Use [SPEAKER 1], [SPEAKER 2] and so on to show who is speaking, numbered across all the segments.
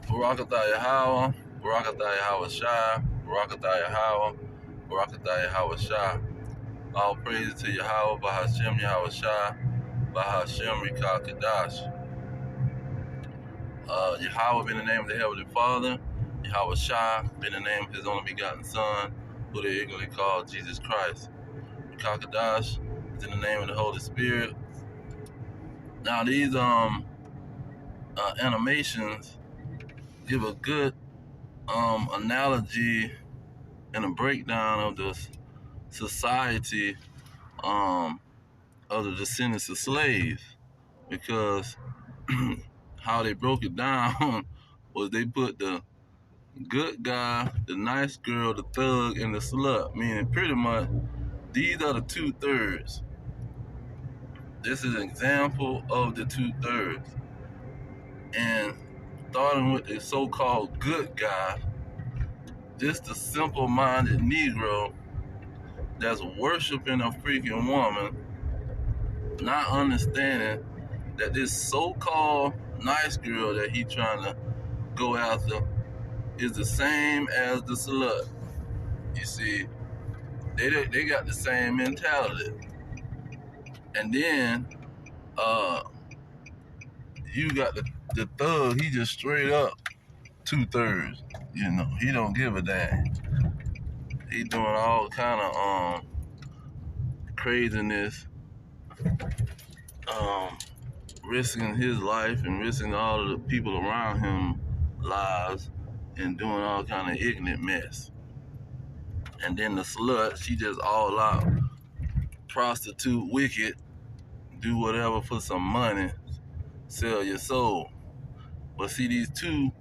[SPEAKER 1] Barakatah Yahweh, Barakatah Yahweh Shai, Barakatah Yahweh, Barakatah Yahweh Shai. All praise to Yahweh, Bahashem Yahweh Shai, Bahashem Rikah Kadash. Yahweh in the name of the Heavenly Father, Yahweh Shai in the name of His only begotten Son, who they ignorantly call Jesus Christ. Rikah Kadash is in the name of the Holy Spirit. Now these animations give a good analogy and a breakdown of the society of the descendants of slaves, because how they broke it down was they put the good guy, the nice girl, the thug, and the slut, meaning pretty much these are the 2/3. This is an example of the 2/3. And starting with the so-called good guy, just the simple-minded Negro that's worshiping a freaking woman, not understanding that this so-called nice girl that he trying to go after is the same as the slut. You see, they got the same mentality. And then you got the thug, he just straight up 2/3. You know, he don't give a damn. He doing all kind of craziness, um, risking his life and risking all of the people around him lives and doing all kind of ignorant mess. And then the slut, she just all out prostitute, wicked, do whatever for some money, sell your soul. But see, these two,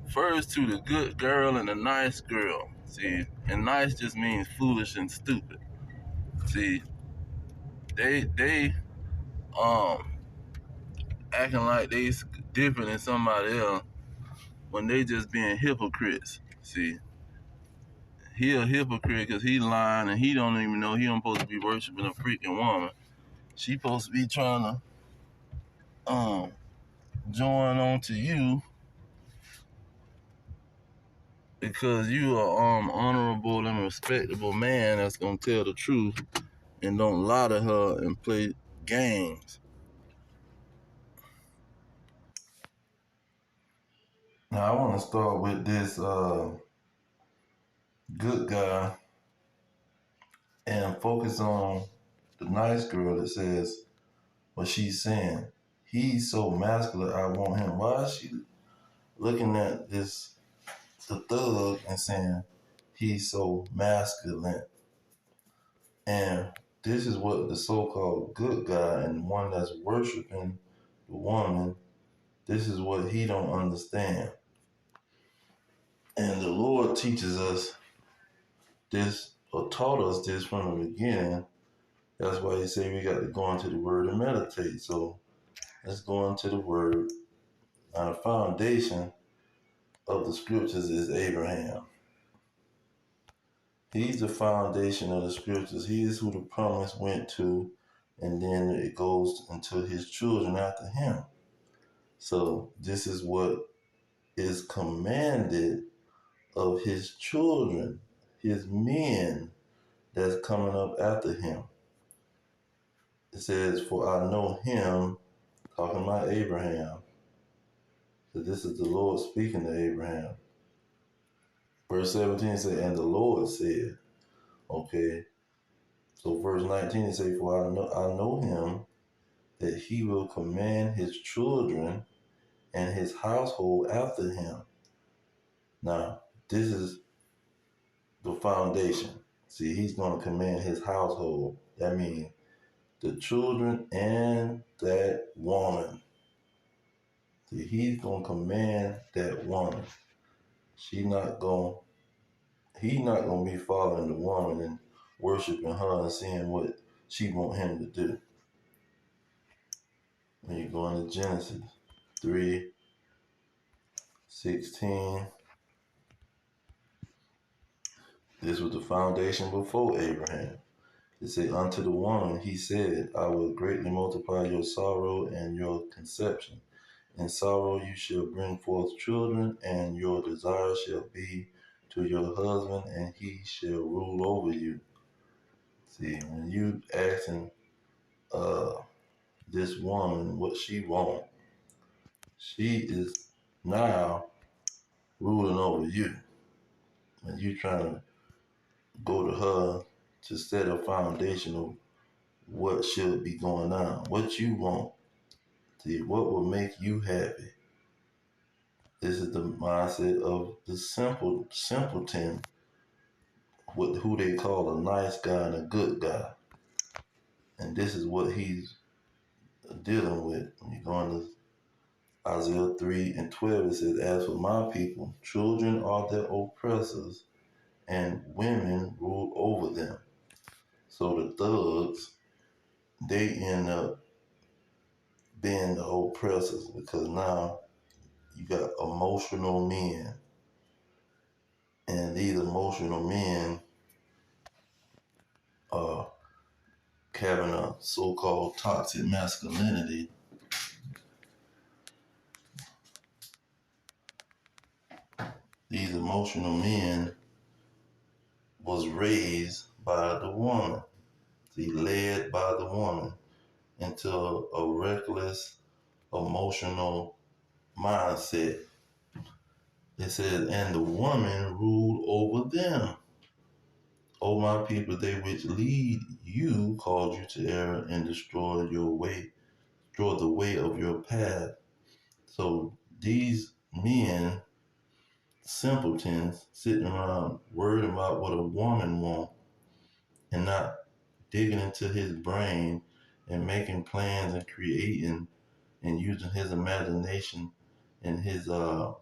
[SPEAKER 1] first to the good girl and the nice girl. See, and nice just means foolish and stupid. See, they acting like they different than somebody else when they just being hypocrites. See, he a hypocrite because he lying and he don't even know he don't supposed to be worshiping a freaking woman. She supposed to be trying to join on to you because you are honorable and respectable man that's gonna tell the truth and don't lie to her and play games. Now I want to start with this good guy and focus on the nice girl that says what she's saying. He's so masculine, I want him. Why is she looking at the thug and saying he's so masculine? And this is what the so-called good guy and one that's worshiping the woman, this is what he don't understand. And the Lord teaches us this, or taught us this from the beginning. That's why he said we got to go into the word and meditate. So let's go into the word. Now the foundation of the scriptures is Abraham. He's the foundation of the scriptures. He is who the promise went to, and then it goes into his children after him. So this is what is commanded of his children, his men that's coming up after him. It says, for I know him, talking about Abraham. So this is the Lord speaking to Abraham. Verse 17 says, and the Lord said, okay. So verse 19 it says, for I know him, that he will command his children and his household after him. Now, this is the foundation. See, he's going to command his household. That means the children and that woman. See, he's going to command that woman. He's not going to be following the woman and worshiping her and seeing what she want him to do. When you go into Genesis 3:16, this was the foundation before Abraham. It said, unto the woman he said, I will greatly multiply your sorrow and your conception. In sorrow you shall bring forth children, and your desire shall be to your husband, and he shall rule over you. See, when you asking this woman what she want, she is now ruling over you. And you trying to go to her to set a foundation of what should be going on, what you want. See, what will make you happy. This is the mindset of the simpleton, with who they call a nice guy and a good guy. And this is what he's dealing with. When you go into Isaiah 3:12, it says, as for my people, children are their oppressors, and women rule over them. So the thugs, they end up being the oppressors, because now you got emotional men. And these emotional men are having a so-called toxic masculinity. These emotional men was raised by the woman. See, led by the woman into a reckless, emotional mindset. It says, and the woman ruled over them. O my people, they which lead you called you to error and destroy the way of your path. So these men, simpletons, sitting around worried about what a woman wants and not digging into his brain and making plans and creating and using his imagination and his uh,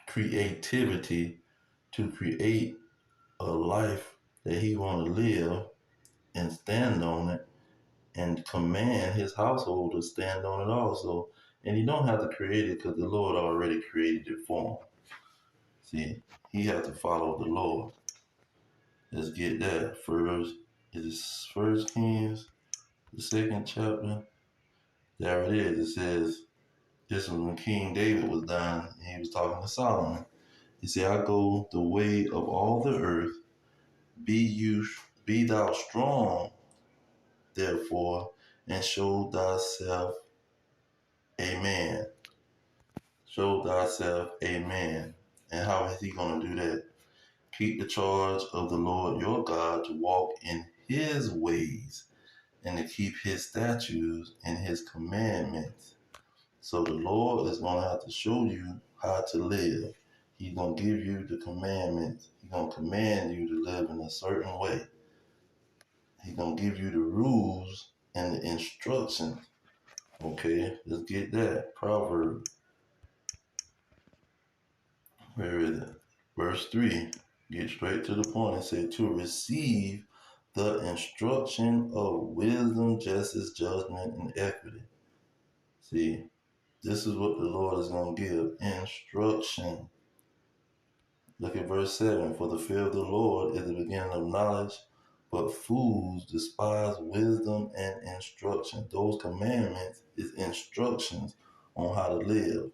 [SPEAKER 1] creativity to create a life that he want to live and stand on it, and command his household to stand on it also. And he don't have to create it, because the Lord already created it for him. See, he has to follow the Lord. Let's get that. First Kings, the second chapter. There it is. It says, this was when King David was dying, and he was talking to Solomon. He said, I go the way of all the earth. Be thou strong, therefore, and show thyself a man. Show thyself a man. And how is he going to do that? Keep the charge of the Lord your God, to walk in his ways and to keep his statutes and his commandments. So the Lord is going to have to show you how to live. He's going to give you the commandments. He's going to command you to live in a certain way. He's going to give you the rules and the instructions. Okay, let's get that. Proverbs. Where is it? Verse 3. Get straight to the point. It said, to receive the instruction of wisdom, justice, judgment, and equity. See, this is what the Lord is going to give. Instruction. Look at verse 7. For the fear of the Lord is the beginning of knowledge, but fools despise wisdom and instruction. Those commandments is instructions on how to live.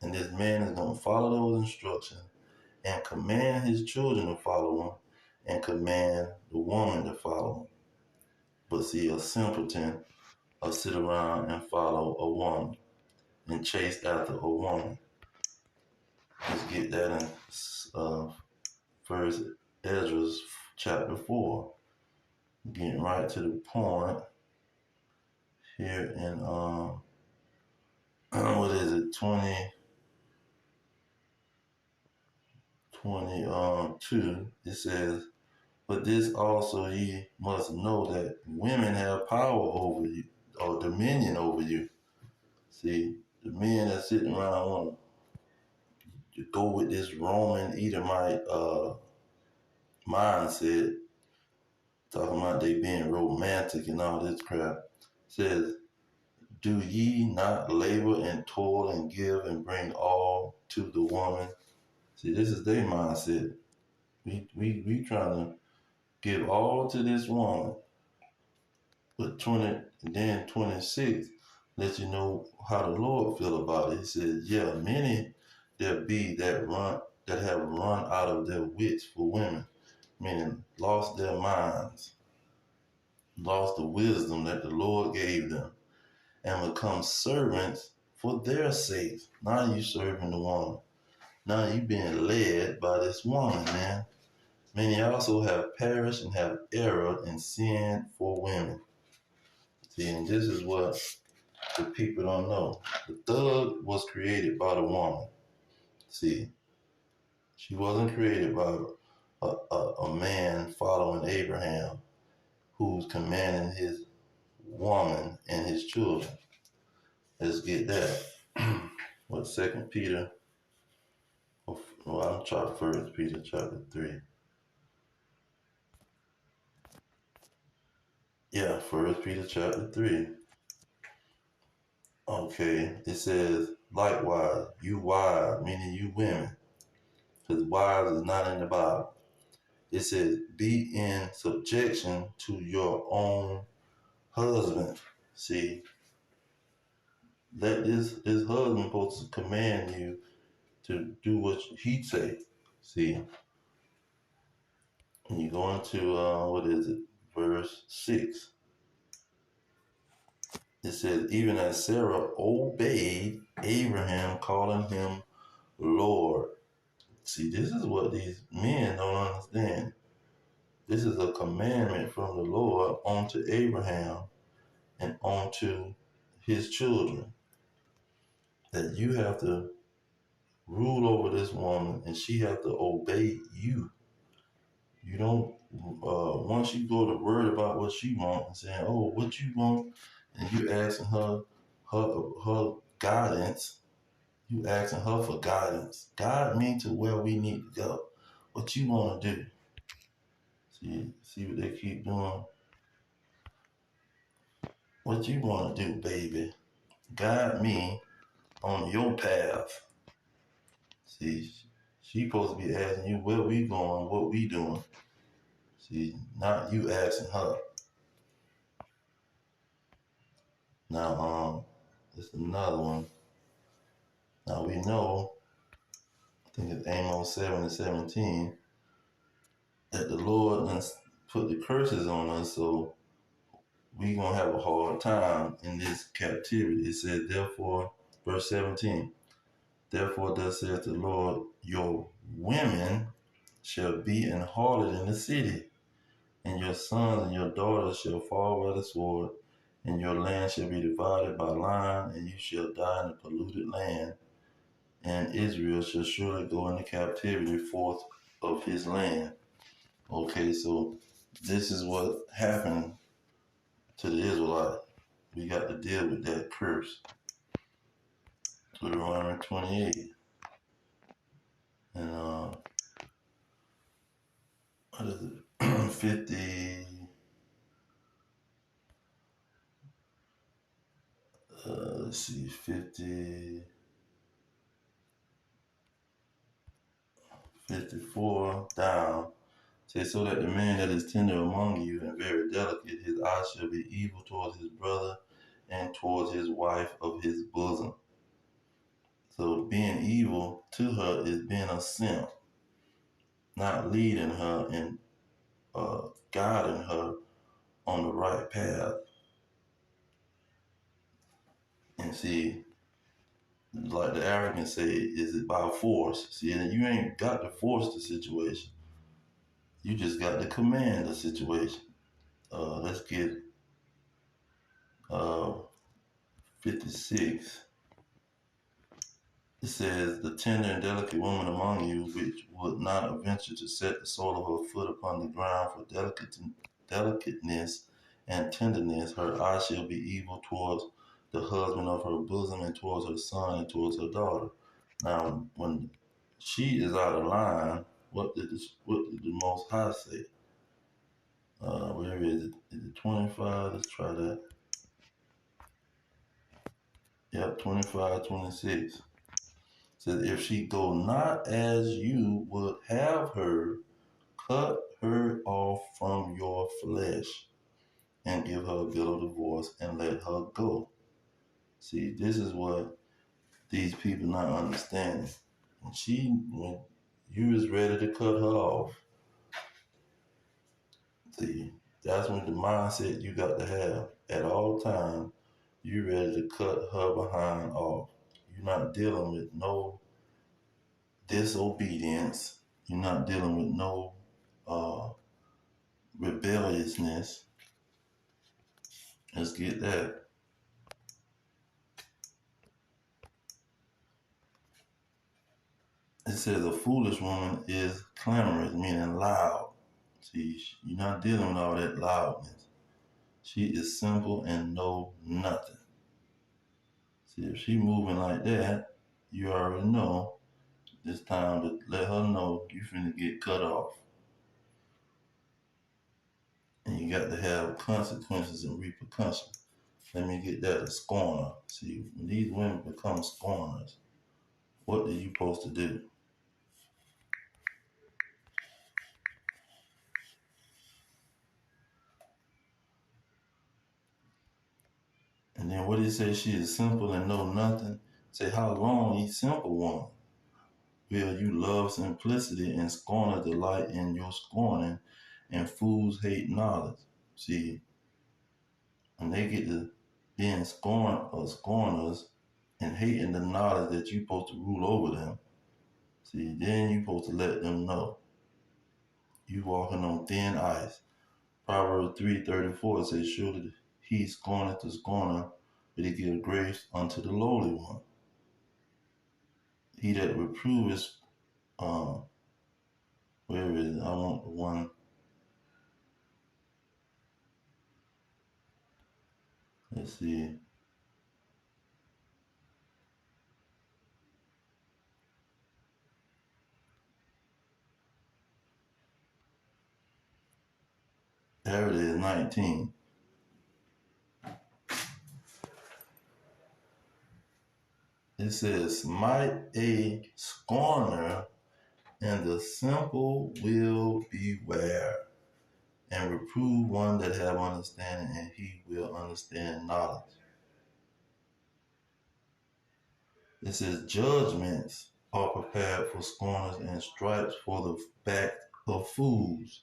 [SPEAKER 1] And this man is going to follow those instructions and command his children to follow him and command the woman to follow him. But see, a simpleton will sit around and follow a woman and chase after a woman. Let's get that in First Ezra chapter 4. Getting right to the point here in what is it, 22. It says, but this also ye must know, that women have power over you, or dominion over you. See, the men that sitting around want to go with this Roman Edomite mindset, talking about they being romantic and all this crap. Says, do ye not labor and toil and give and bring all to the woman? See, this is their mindset. We trying to give all to this woman. But And then 26 let you know how the Lord feel about it. He said, yeah, many there be that have run out of their wits for women, meaning lost their minds, lost the wisdom that the Lord gave them, and become servants for their sake. Now you serving the woman. Now you being led by this woman, man. Many also have perished and have erred and sinned for women. See, and this is what the people don't know. The thug was created by the woman. See, she wasn't created by a man following Abraham who's commanding his woman and his children. Let's get that. What, 2 Peter? Well, I'm trying 1 Peter chapter 3. Yeah, 1 Peter chapter 3. Okay, it says, likewise, you wives, meaning you women, because wives is not in the Bible. It says, be in subjection to your own husband. See, that this husband supposed to command you to do what he say. See, and you go into, what is it, verse 6. It says, even as Sarah obeyed Abraham, calling him Lord. See, this is what these men don't understand. This is a commandment from the Lord onto Abraham and onto his children, that you have to rule over this woman and she have to obey you. You don't, once you go to worry about what she wants and saying, oh, what you want, and you asking her guidance, you asking her for guidance. Guide me to where we need to go. What you want to do? See what they keep doing? What you want to do, baby? Guide me on your path. See, she supposed to be asking you where we going, what we doing. See, not you asking her. Now, there's another one. Now we know, I think it's Amos 7:17, that the Lord done put the curses on us, so we gonna have a hard time in this captivity. It says, therefore, verse 17, therefore thus saith the Lord, your women shall be an harlot in the city, and your sons and your daughters shall fall by the sword, and your land shall be divided by line, and you shall die in a polluted land, and Israel shall surely go into captivity forth of his land. Okay, so this is what happened to the Israelites. We got to deal with that curse. Deuteronomy 28. And what is it? 50. Let's see, 54 down. Say, so that the man that is tender among you and very delicate, his eye shall be evil towards his brother and towards his wife of his bosom. So being evil to her is being a simp, not leading her and guiding her on the right path. And see, like the Africans say, is it by force? See, you ain't got to force the situation. You just got to command the situation. Let's get 56. It says, the tender and delicate woman among you, which would not venture to set the sole of her foot upon the ground for delicateness and tenderness, her eye shall be evil towards the husband of her bosom and towards her son and towards her daughter. Now, when she is out of line, what did the Most High say? Where is it? Is it 25? Let's try that. Yep, 25, 26. Says, if she go not as you would have her, cut her off from your flesh and give her a bill of divorce and let her go. See, this is what these people not understanding. When you was ready to cut her off, see, that's when the mindset you got to have at all times. You ready to cut her behind off. You're not dealing with no disobedience. You're not dealing with no uh, rebelliousness. Let's get that. It says a foolish woman is clamorous, meaning loud. See, you're not dealing with all that loudness. She is simple and know nothing. See, if she moving like that, you already know it's time to let her know you finna get cut off. And you got to have consequences and repercussions. Let me get that, a scorner. See, when these women become scorners, what are you supposed to do? And then what did he say? She is simple and know nothing. Say, how long, ye simple one? Will you love simplicity and scorner delight in your scorning, and fools hate knowledge? See, when they get to being scorners and hating the knowledge that you're supposed to rule over them, see, then you're supposed to let them know you walking on thin ice. Proverbs 3:34 says, surely he scorneth the scorner, but he give grace unto the lowly one. He that reproveth, where is it? I want the one. Let's see. There it is, 19. It says, smite a scorner, and the simple will beware, and reprove one that have understanding, and he will understand knowledge. It says, judgments are prepared for scorners, and stripes for the back of fools.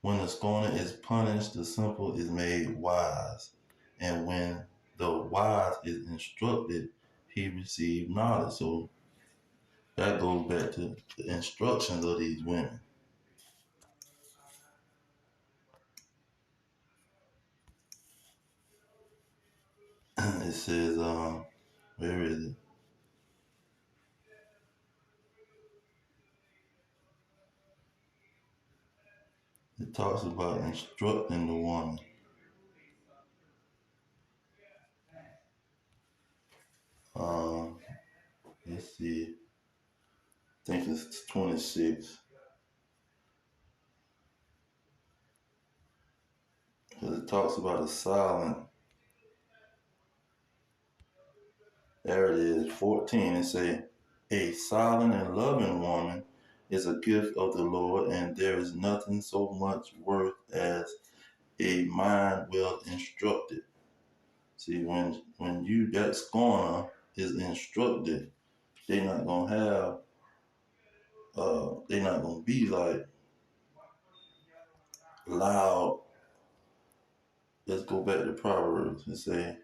[SPEAKER 1] When the scorner is punished, the simple is made wise. And when the wise is instructed, he receives knowledge. So that goes back to the instructions of these women. It says, where is it? It talks about instructing the woman. Um, let's see. I think it's 26. Because it talks about a silent. There it is, 14. It say, a silent and loving woman is a gift of the Lord, and there is nothing so much worth as a mind well instructed. See, when you that scorner is instructed, they're not gonna have they're not gonna be like loud. Let's go back to Proverbs and say,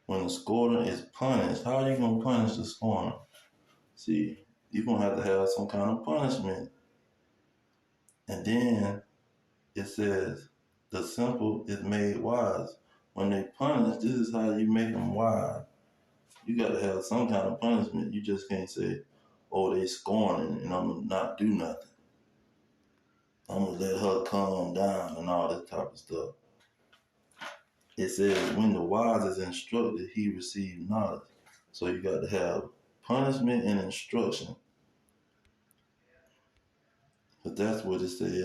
[SPEAKER 1] when the scorner is punished, how are you gonna punish the scorner? See, you're gonna have to have some kind of punishment. And then it says, the simple is made wise. When they punish, this is how you make them wise. You got to have some kind of punishment. You just can't say, oh, they scorning and I'm going to not do nothing. I'm going to let her calm down and all this type of stuff. It says, when the wise is instructed, he receives knowledge. So you got to have punishment and instruction. But that's what it says.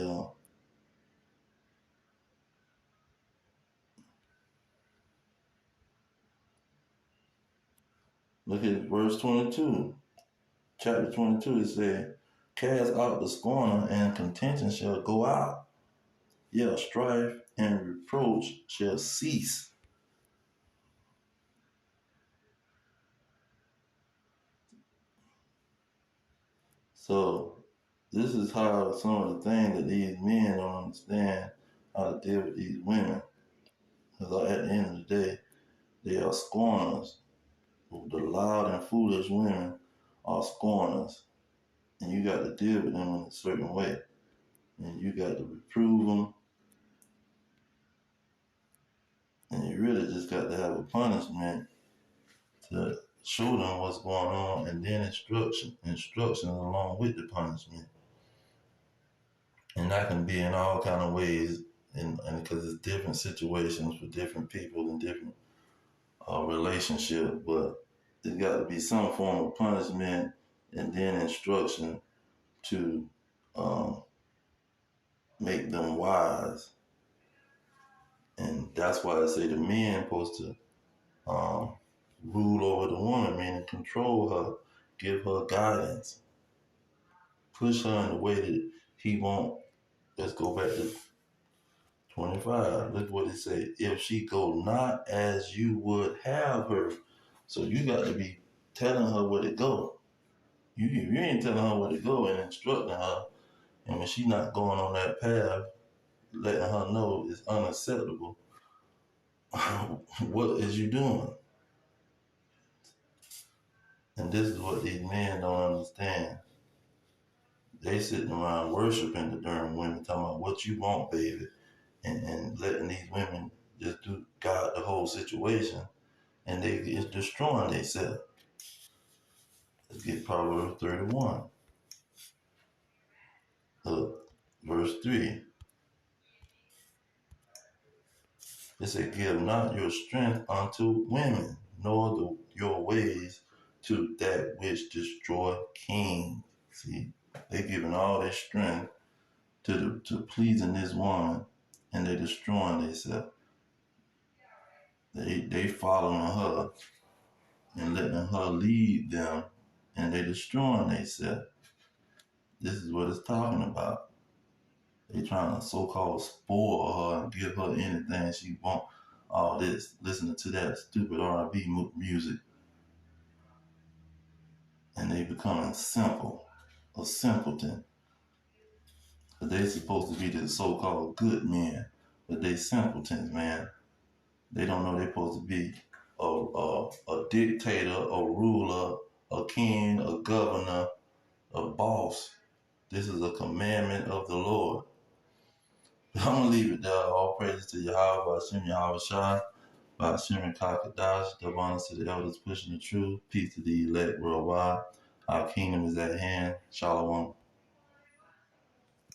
[SPEAKER 1] Look at verse 22. Chapter 22, it says, cast out the scorner and contention shall go out. Yeah, strife and reproach shall cease. So this is how some of the things that these men don't understand how to deal with these women. Because at the end of the day, they are scorners. The loud and foolish women are scorners. And you got to deal with them in a certain way. And you got to reprove them. And you really just got to have a punishment to show them what's going on, and then instructions along with the punishment. And that can be in all kind of ways, and because it's different situations for different people and different relationships, but there's got to be some form of punishment and then instruction to um, make them wise. And that's why I say the men supposed to rule over the woman, meaning control her, give her guidance, push her in the way that he won't. Let's go back to 25. Look what it say. If she go not as you would have her. So you got to be telling her where to go. You ain't telling her where to go and instructing her. And when she not going on that path, letting her know it's unacceptable. What is you doing? And this is what these men don't understand. They sitting around worshiping the darn women, talking about what you want, baby, and letting these women just do God the whole situation, and they is destroying themselves. Let's get Proverbs 31. Look, verse 3. It said, give not your strength unto women, nor your ways to that which destroy kings. See, they giving all their strength to pleasing this woman, and they destroying themselves. They following her and letting her lead them, and they destroying themselves. This is what it's talking about. They trying to so-called spoil her and give her anything she want. All this, listening to that stupid R&B music, and they becoming simple, a simpleton. Cause they supposed to be the so-called good men, but they simpletons, man. They don't know they're supposed to be a dictator, a ruler, a king, a governor, a boss. This is a commandment of the Lord. I'm gonna leave it there. All praises to Yahweh, Hashem, Yahweh Shai, Hashem, Kakadash, double honors to the elders pushing the truth. Peace to the elect worldwide. Our kingdom is at hand. Shalom.